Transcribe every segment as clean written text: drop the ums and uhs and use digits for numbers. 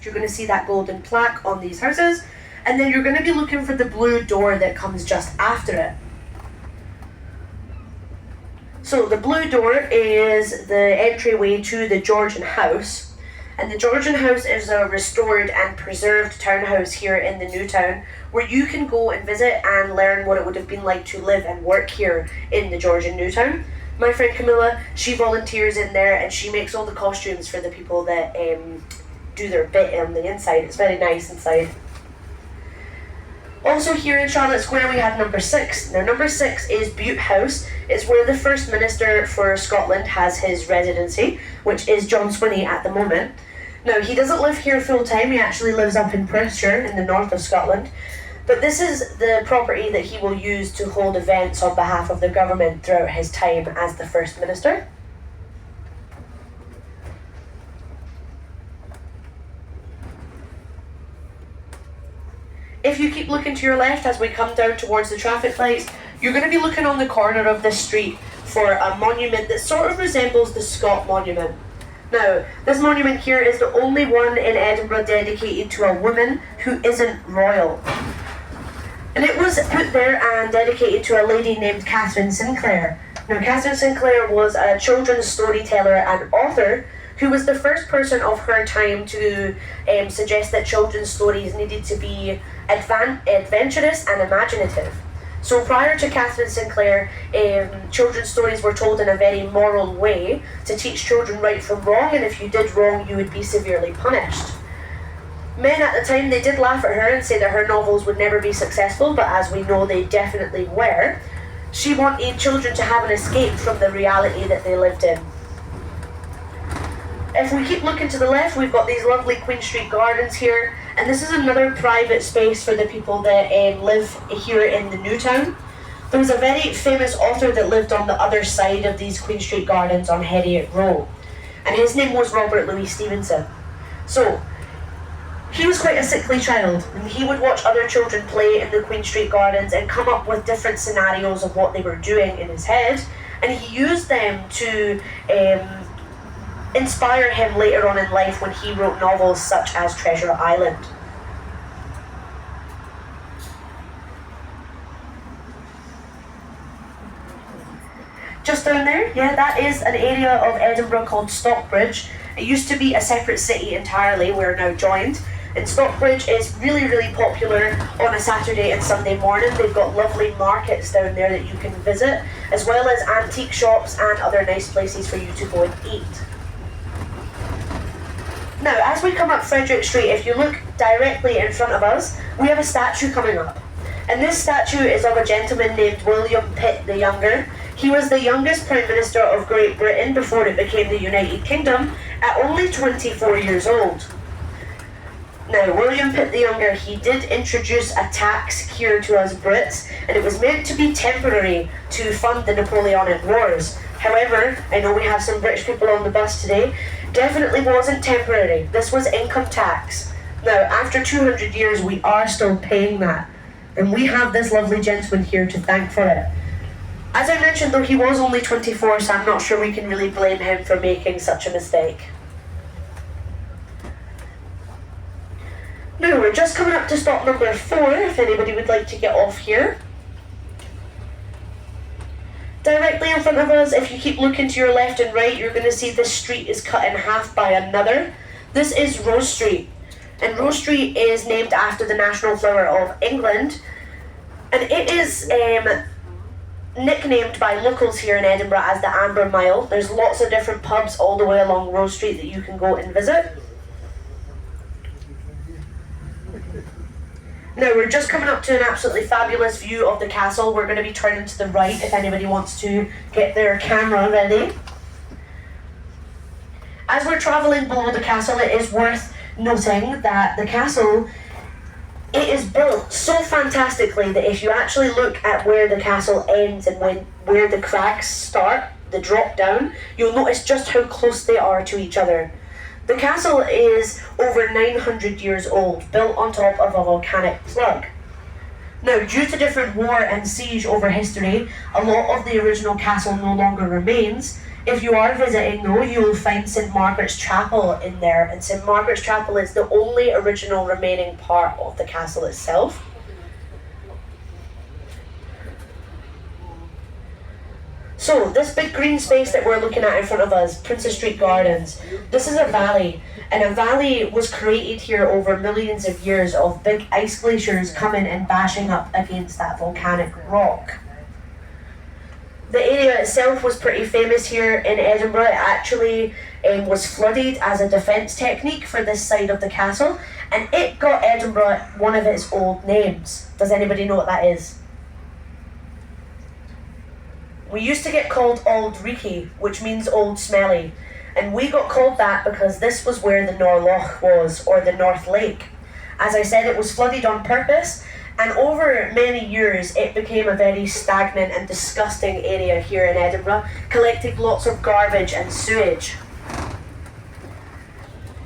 You're going to see that golden plaque on these houses, and then you're going to be looking for the blue door that comes just after it. So the blue door is the entryway to the Georgian house, and the Georgian house is a restored and preserved townhouse here in the new town, where you can go and visit and learn what it would have been like to live and work here in the Georgian new town. My friend Camilla, she volunteers in there and she makes all the costumes for the people that do their bit on the inside. It's very nice inside. Also here in Charlotte Square we have number 6. Now number 6 is Bute House. It's where the First Minister for Scotland has his residency, which is John Swinney at the moment. Now he doesn't live here full time, he actually lives up in Perthshire in the north of Scotland. But this is the property that he will use to hold events on behalf of the government throughout his time as the First Minister. If you keep looking to your left as we come down towards the traffic lights, you're going to be looking on the corner of this street for a monument that sort of resembles the Scott Monument. Now, this monument here is the only one in Edinburgh dedicated to a woman who isn't royal. And it was put there and dedicated to a lady named Catherine Sinclair. Now, Catherine Sinclair was a children's storyteller and author who was the first person of her time to suggest that children's stories needed to be adventurous and imaginative. So prior to Catherine Sinclair, children's stories were told in a very moral way to teach children right from wrong, and if you did wrong, you would be severely punished. Men at the time, they did laugh at her and say that her novels would never be successful, but as we know, they definitely were. She wanted children to have an escape from the reality that they lived in. If we keep looking to the left, we've got these lovely Queen Street gardens here, and this is another private space for the people that live here in the new town. There was a very famous author that lived on the other side of these Queen Street gardens on Heriot Row, and his name was Robert Louis Stevenson. So, he was quite a sickly child, and he would watch other children play in the Queen Street gardens and come up with different scenarios of what they were doing in his head, and he used them to inspire him later on in life when he wrote novels such as Treasure Island. Just down there, yeah, that is an area of Edinburgh called Stockbridge. It used to be a separate city entirely, we're now joined. And Stockbridge is really, really popular on a Saturday and Sunday morning. They've got lovely markets down there that you can visit, as well as antique shops and other nice places for you to go and eat. Now, as we come up Frederick Street, if you look directly in front of us, we have a statue coming up. And this statue is of a gentleman named William Pitt the Younger. He was the youngest Prime Minister of Great Britain before it became the United Kingdom at only 24 years old. Now, William Pitt the Younger, he did introduce a tax here to us Brits, and it was meant to be temporary to fund the Napoleonic Wars. However, I know we have some British people on the bus today, definitely wasn't temporary. This was income tax. Now, after 200 years, we are still paying that. And we have this lovely gentleman here to thank for it. As I mentioned, though, he was only 24, so I'm not sure we can really blame him for making such a mistake. Now, we're just coming up to stop number 4, if anybody would like to get off here. Directly in front of us, if you keep looking to your left and right, you're going to see this street is cut in half by another. This is Rose Street, and Rose Street is named after the national flower of England, and it is nicknamed by locals here in Edinburgh as the Amber Mile. There's lots of different pubs all the way along Rose Street that you can go and visit. Now, we're just coming up to an absolutely fabulous view of the castle. We're going to be turning to the right if anybody wants to get their camera ready. As we're travelling below the castle, it is worth noting that the castle, it is built so fantastically that if you actually look at where the castle ends and where the cracks start, the drop down, you'll notice just how close they are to each other. The castle is over 900 years old, built on top of a volcanic plug. Now, due to different war and siege over history, a lot of the original castle no longer remains. If you are visiting though, you will find St Margaret's Chapel in there, and St Margaret's Chapel is the only original remaining part of the castle itself. So, this big green space that we're looking at in front of us, Princess Street Gardens, this is a valley, and a valley was created here over millions of years of big ice glaciers coming and bashing up against that volcanic rock. The area itself was pretty famous here in Edinburgh. It actually was flooded as a defence technique for this side of the castle, and it got Edinburgh one of its old names. Does anybody know what that is? We used to get called Auld Reekie, which means Old Smelly, and we got called that because this was where the Norloch was, or the North Lake. As I said, it was flooded on purpose, and over many years it became a very stagnant and disgusting area here in Edinburgh, collecting lots of garbage and sewage.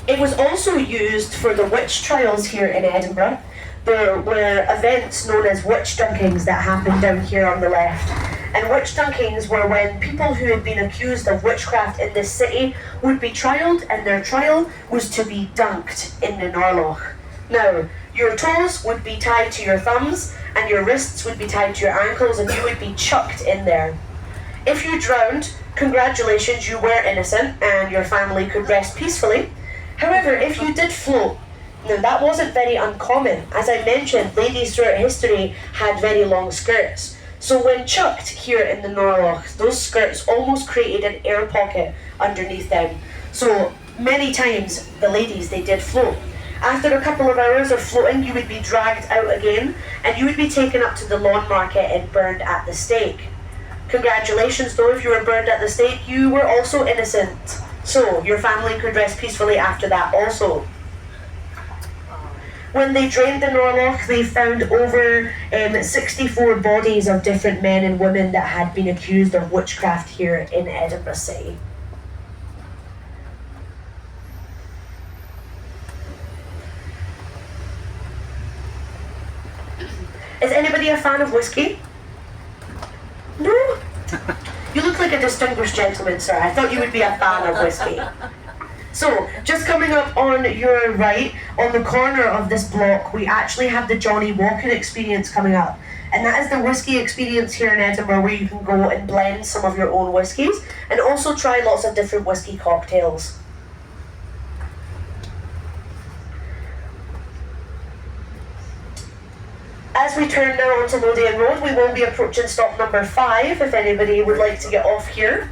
It was also used for the witch trials here in Edinburgh. There were events known as witch dunkings that happened down here on the left. And witch dunkings were when people who had been accused of witchcraft in this city would be trialled, and their trial was to be dunked in the Norloch. Now, your toes would be tied to your thumbs, and your wrists would be tied to your ankles, and you would be chucked in there. If you drowned, congratulations, you were innocent, and your family could rest peacefully. However, if you did float, now that wasn't very uncommon. As I mentioned, ladies throughout history had very long skirts. So when chucked here in the Norloch, those skirts almost created an air pocket underneath them. So many times the ladies, they did float. After a couple of hours of floating, you would be dragged out again, and you would be taken up to the lawn market and burned at the stake. Congratulations though, if you were burned at the stake, you were also innocent. So your family could rest peacefully after that also. When they drained the Norloch, they found over 64 bodies of different men and women that had been accused of witchcraft here in Edinburgh City. Is anybody a fan of whiskey? No? You look like a distinguished gentleman, sir. I thought you would be a fan of whiskey. So, just coming up on your right, on the corner of this block, we actually have the Johnny Walker experience coming up. And that is the whiskey experience here in Edinburgh, where you can go and blend some of your own whiskies and also try lots of different whiskey cocktails. As we turn now onto Lothian Road, we will be approaching stop number 5 if anybody would like to get off here.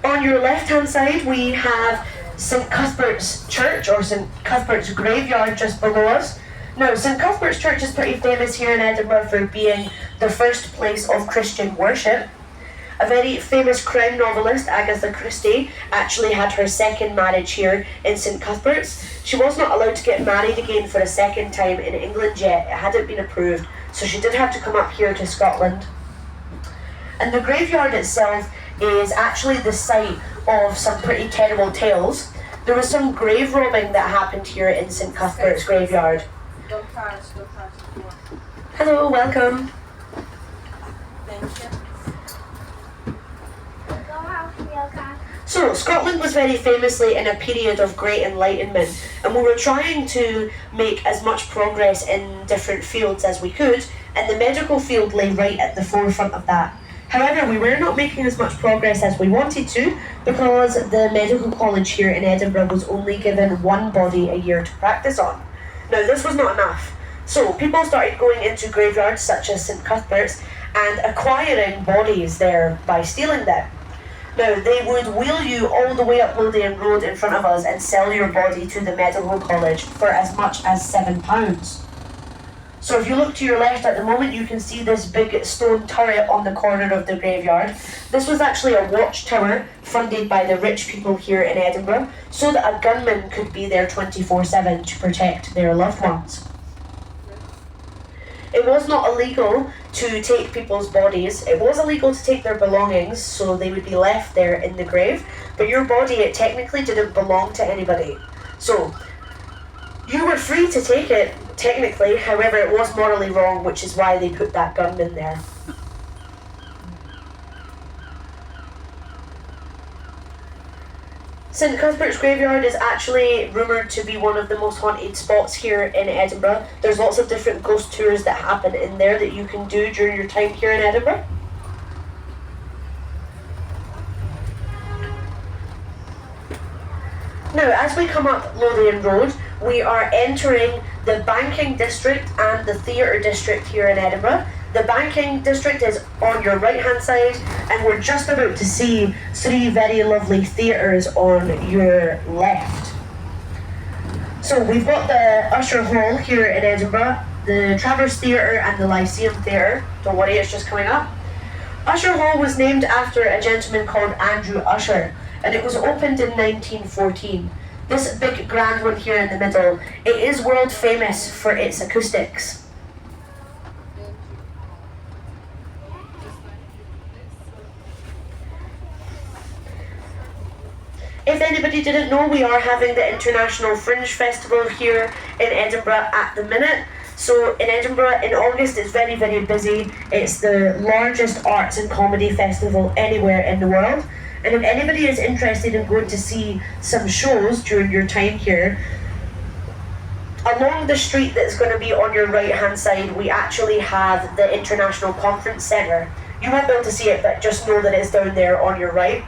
On your left-hand side, we have St Cuthbert's Church, or St Cuthbert's Graveyard, just below us. Now, St Cuthbert's Church is pretty famous here in Edinburgh for being the first place of Christian worship. A very famous crime novelist, Agatha Christie, actually had her second marriage here in St Cuthbert's. She was not allowed to get married again for a second time in England yet. It hadn't been approved, so she did have to come up here to Scotland. And the graveyard itself is actually the site of some pretty terrible tales. There was some grave robbing that happened here in St Cuthbert's Graveyard. Hello, welcome. Thank you. So, Scotland was very famously in a period of great enlightenment, and we were trying to make as much progress in different fields as we could, and the medical field lay right at the forefront of that. However, we were not making as much progress as we wanted to, because the medical college here in Edinburgh was only given one body a year to practice on. Now, this was not enough. So, people started going into graveyards such as St Cuthbert's and acquiring bodies there by stealing them. Now, they would wheel you all the way up Lothian Road in front of us and sell your body to the medical college for as much as £7. So if you look to your left at the moment, you can see this big stone turret on the corner of the graveyard. This was actually a watchtower funded by the rich people here in Edinburgh, so that a gunman could be there 24/7 to protect their loved ones. It was not illegal to take people's bodies. It was illegal to take their belongings, so they would be left there in the grave. But your body, it technically didn't belong to anybody. So, you were free to take it, technically. However, it was morally wrong, which is why they put that gunman there. St Cuthbert's Graveyard is actually rumoured to be one of the most haunted spots here in Edinburgh. There's lots of different ghost tours that happen in there that you can do during your time here in Edinburgh. Now, as we come up Lothian Road, we are entering the banking district and the theatre district here in Edinburgh. The banking district is on your right hand side, and we're just about to see three very lovely theatres on your left. So we've got the Usher Hall here in Edinburgh, the Travers Theatre and the Lyceum Theatre. Don't worry, it's just coming up. Usher Hall was named after a gentleman called Andrew Usher, and it was opened in 1914. This big grand one here in the middle, it is world famous for its acoustics. If anybody didn't know, we are having the International Fringe Festival here in Edinburgh at the minute. So in Edinburgh in August it's very, very busy. It's the largest arts and comedy festival anywhere in the world. And if anybody is interested in going to see some shows during your time here, along the street that's going to be on your right hand side, we actually have the International Conference Centre. You won't be able to see it, but just know that it's down there on your right.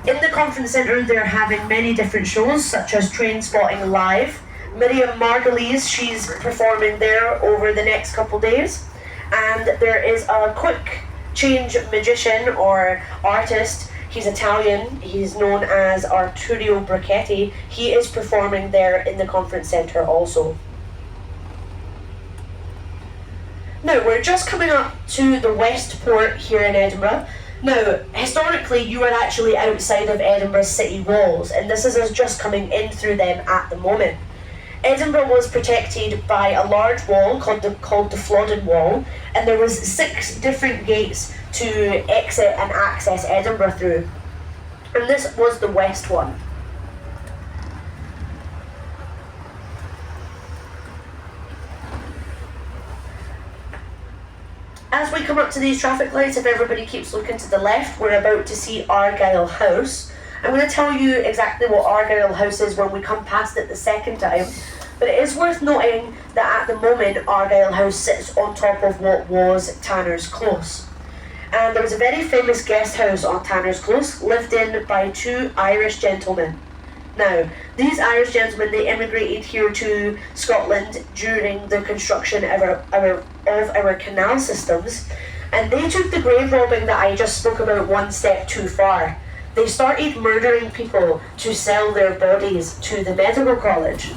In the conference centre, they're having many different shows, such as Train Spotting Live. Miriam Margolyes, she's performing there over the next couple days. And there is a quick change magician or artist. He's Italian. He's known as Arturo Brachetti. He is performing there in the conference centre also. Now, we're just coming up to the West Port here in Edinburgh. Now, historically, you are actually outside of Edinburgh's city walls, and this is us just coming in through them at the moment. Edinburgh was protected by a large wall called the Flodden Wall, and there was 6 different gates to exit and access Edinburgh through. And this was the west one. As we come up to these traffic lights, if everybody keeps looking to the left, we're about to see Argyle House. I'm going to tell you exactly what Argyle House is when we come past it the second time, but it is worth noting that at the moment Argyle House sits on top of what was Tanner's Close. And there was a very famous guest house on Tanner's Close, lived in by 2 Irish gentlemen. Now, these Irish gentlemen, they immigrated here to Scotland during the construction of our canal systems, and they took the grave robbing that I just spoke about one step too far. They started murdering people to sell their bodies to the medical college.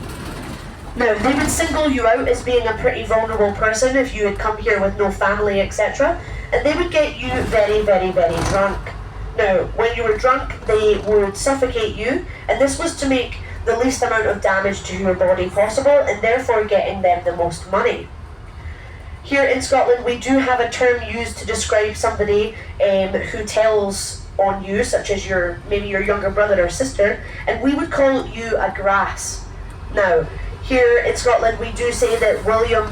Now, they would single you out as being a pretty vulnerable person if you had come here with no family, etc., and they would get you very, very, very drunk. Now, when you were drunk, they would suffocate you, and this was to make the least amount of damage to your body possible, and therefore getting them the most money. Here in Scotland, we do have a term used to describe somebody who tells on you, such as maybe your younger brother or sister, and we would call you a grass. Now, here in Scotland, we do say that William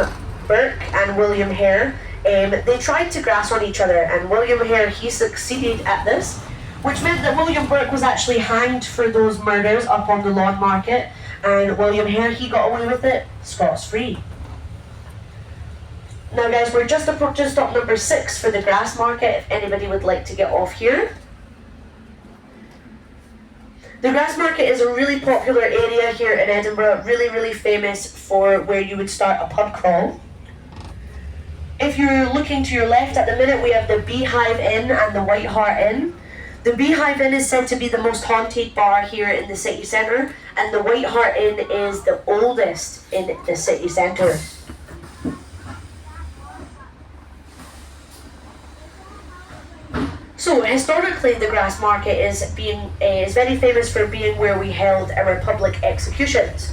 Burke and William Hare, they tried to grass on each other, and William Hare, he succeeded at this, which meant that William Burke was actually hanged for those murders up on the Lawn Market, and William Hare, he got away with it, Scots free. Now guys, we're just approaching stop number 6 for the Grass Market, if anybody would like to get off here. The Grass Market is a really popular area here in Edinburgh, really, really famous for where you would start a pub crawl. If you're looking to your left at the minute, we have the Beehive Inn and the White Hart Inn. The Beehive Inn is said to be the most haunted bar here in the city centre, and the White Hart Inn is the oldest in the city centre. So historically, the Grass Market is very famous for being where we held our public executions.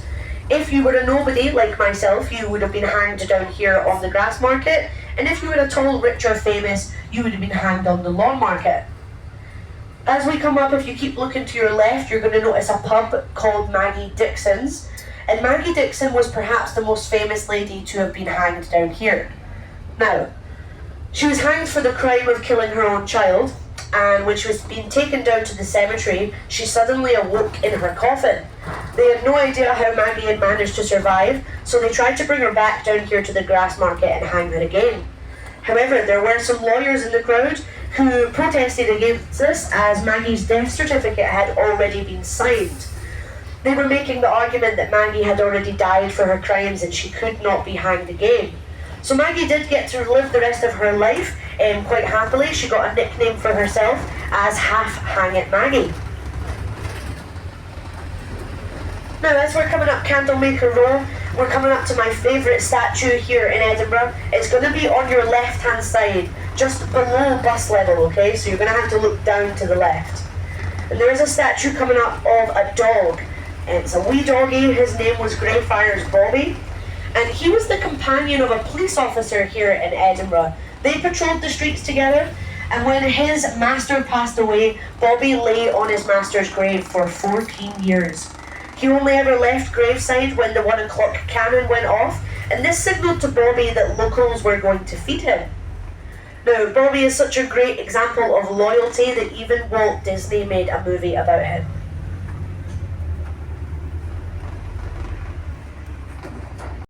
If you were a nobody like myself, you would have been hanged down here on the Grass Market, and if you were at all rich or famous, you would have been hanged on the Lawn Market. As we come up, if you keep looking to your left, you're going to notice a pub called Maggie Dixon's, and Maggie Dixon was perhaps the most famous lady to have been hanged down here. Now, she was hanged for the crime of killing her own child, and when she was being taken down to the cemetery, she suddenly awoke in her coffin. They had no idea how Maggie had managed to survive, so they tried to bring her back down here to the grass market and hang her again. However, there were some lawyers in the crowd who protested against this, as Maggie's death certificate had already been signed. They were making the argument that Maggie had already died for her crimes and she could not be hanged again. So Maggie did get to live the rest of her life quite happily. She got a nickname for herself as Half Hang It Maggie. Now, as we're coming up Candlemaker Row, we're coming up to my favourite statue here in Edinburgh. It's going to be on your left-hand side, just below bus level, okay? So you're going to have to look down to the left. And there is a statue coming up of a dog. And it's a wee doggy. His name was Greyfriars Bobby. And he was the companion of a police officer here in Edinburgh. They patrolled the streets together, and when his master passed away, Bobby lay on his master's grave for 14 years. He only ever left graveside when the 1 o'clock cannon went off, and this signalled to Bobby that locals were going to feed him. Now, Bobby is such a great example of loyalty that even Walt Disney made a movie about him.